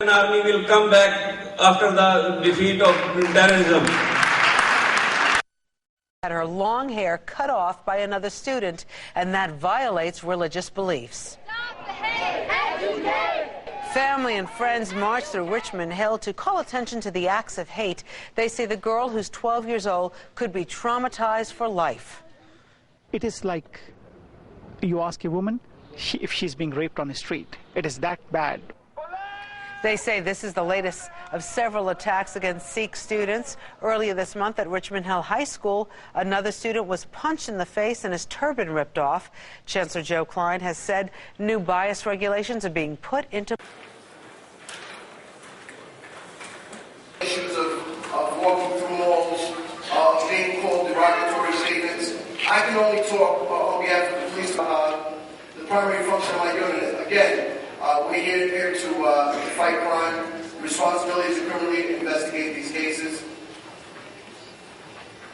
Army will come back after the defeat of terrorism. Had her long hair cut off by another student, and that violates religious beliefs. Stop the hate! Educate! Family and friends marched through Richmond Hill to call attention to the acts of hate. They say the girl, who's 12 years old, could be traumatized for life. It is like you ask a woman if she's being raped on the street. It is that bad. They say this is the latest of several attacks against Sikh students. Earlier this month at Richmond Hill High School, another student was punched in the face and his turban ripped off. Chancellor Joe Klein has said new bias regulations are being put into issues of walking through malls, being called derogatory statements. I can only talk on behalf of the police. The primary function of my unit, again, we're here to fight crime. The responsibility is to criminally investigate these cases.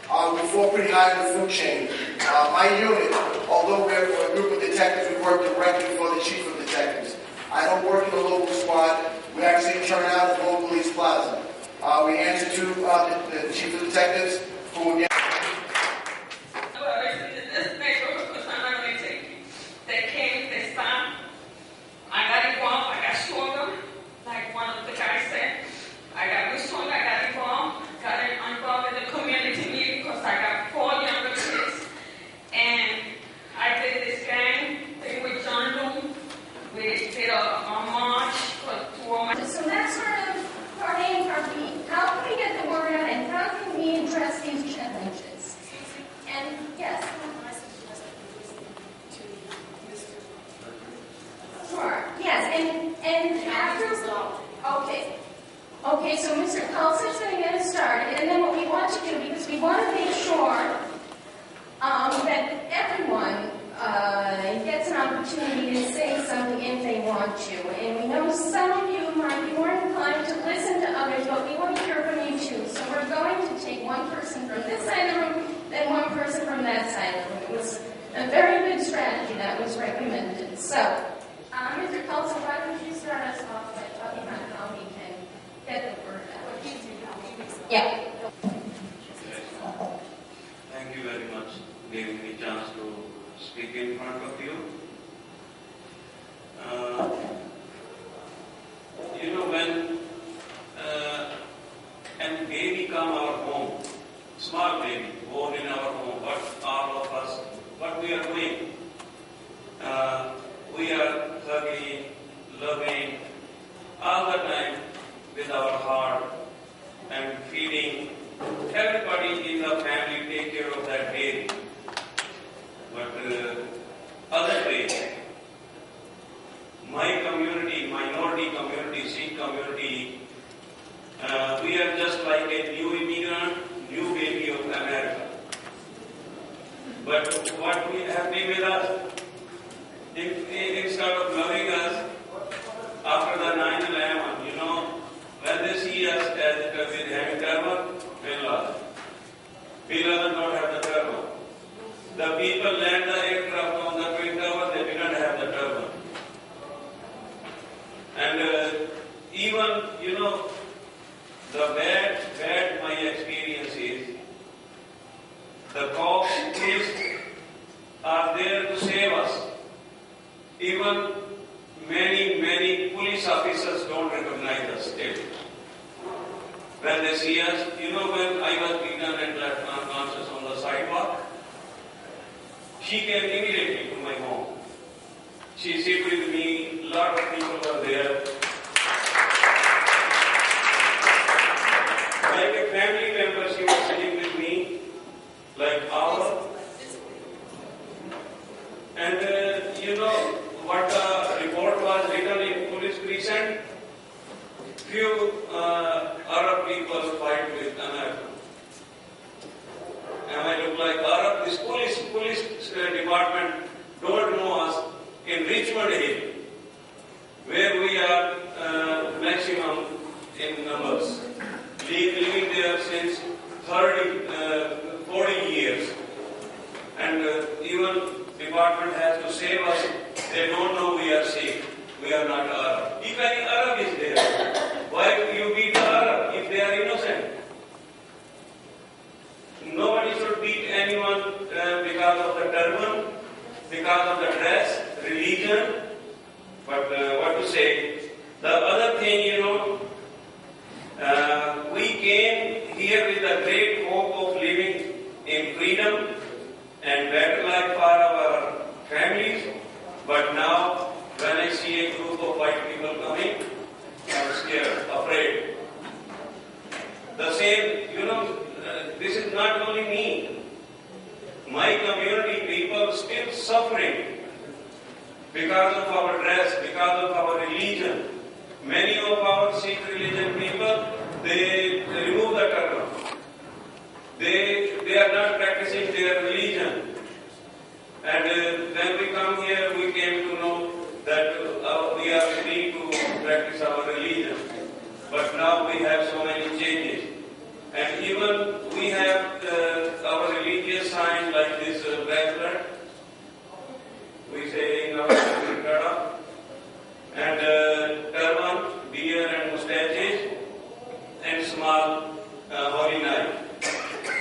We fall pretty high in the food chain. My unit, although we're a group of detectives, we work directly for the chief of detectives. I don't work in a local squad. We actually turn out at Home Police Plaza. We answer to the chief of detectives, who again. They came, they stopped. I got involved, I got stronger, like one of the guys said. I got stronger, I got involved in the community meeting because I got 4 younger kids. And I did this gang thing with John Doe. We did a march for 2 months. So that's sort of part A and part B. How can we get the word out and how can we address these challenges? And yes. Sure. Yes, and after. Okay, so Mr. Khalsa is going to get us started, and then what we want to do, because we want to make sure that everyone gets an opportunity to say something if they want to. And we know some of you might be more inclined to listen to others, but we want to hear from you too. So we're going to take one person from this side of the room, then one person from that side of the room. It was a very good strategy that was recommended. So, Mr. Khalsa, why don't you start us off by talking about how we can get the word out? Yeah. Thank you very much for giving me a chance to speak in front of you. When a baby come our home, small baby born in our home, what we are doing? We are hugging, loving, all the time with our heart and feeding. Everybody in the family take care of that baby. But other day, my community, minority community, Sikh community, we are just like a new immigrant, new baby of America. But what we have been with us, instead of loving us, after the 9/11, when they see us as with having turban, Bin Laden don't have the turban. The people land the aircraft on the Twin Tower, they didn't have the turban. And even, the bad my experience is, the cops, police are there to save us. Even many police officers don't recognize us still. When they see us, when I was beaten and left unconscious on the sidewalk, she came immediately to my home. She sat with me, a lot of people were there. Like a family member, she was sitting with me, like hour. And what the report was written in police precinct? Few Arab people fight with America. And I look like Arab. This police department don't know us in Richmond Hill, where we are maximum in numbers, living there since 40 years. And even department has to save us. They don't know we are Sikh. We are not Arab. If any Arab is there, suffering because of our dress, because of our religion. Many of our Sikh religion people, they remove the turban. They are not practicing their religion. And when we come here, we came to know that we are free to practice our religion. But now we have so many changes. And even we have our religious sign like this bracelet. We say in our country, and turban, beard and mustaches, and small holy knife.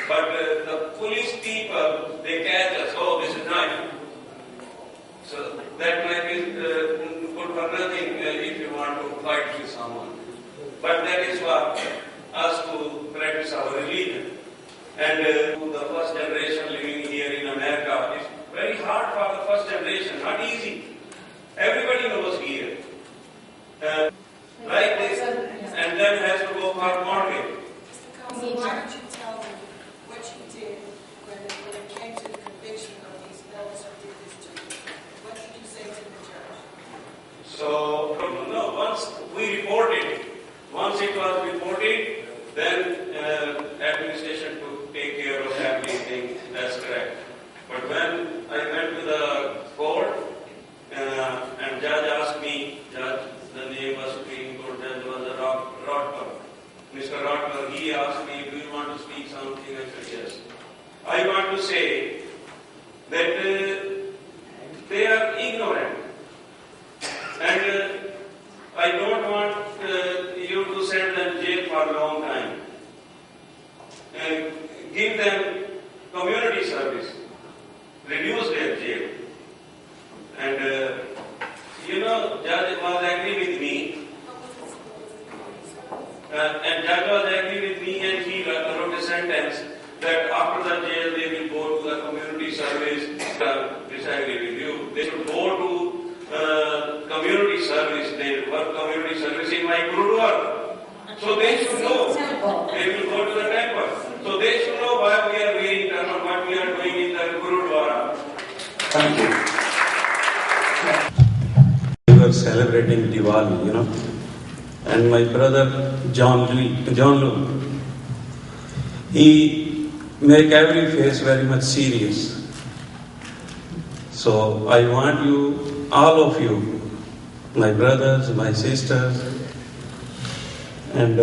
But the police people, they catch us, oh, this is knife. So that knife is good for nothing if you want to fight with someone. But that is for us to practice our religion. And the first generation living here in America, it's very hard for the first generation, not easy. Everybody knows here. Like this, and then has to go for mortgage. Why don't you tell them what you did when it came to the conviction of these fellows who did this to you? What did you say to the judge? So, no, once we reported, once it was reported, then administration could take care of everything. That's correct. But when I went to the court, and judge asked me, the name was Supreme Court judge was Rodker. Mr. Rodker, he asked me, do you want to speak something? I said, yes. I want to say that they are ignorant. And I don't want you to send them jail for a long time. And give them community service. Reduce their jail. And judge was agree with me. And judge was agree with me, and he wrote a sentence that after the jail they will go to the community service. Which I agree with you. They should go to community service. They work community service in my Gurudwara. So they should know. They will go to the temple. So they should know why we are wearing turban, what we are doing in the Gurudwara. Thank you. We were celebrating Diwali, and my brother John Lu, he make every face very much serious. So I want you, all of you, my brothers, my sisters, and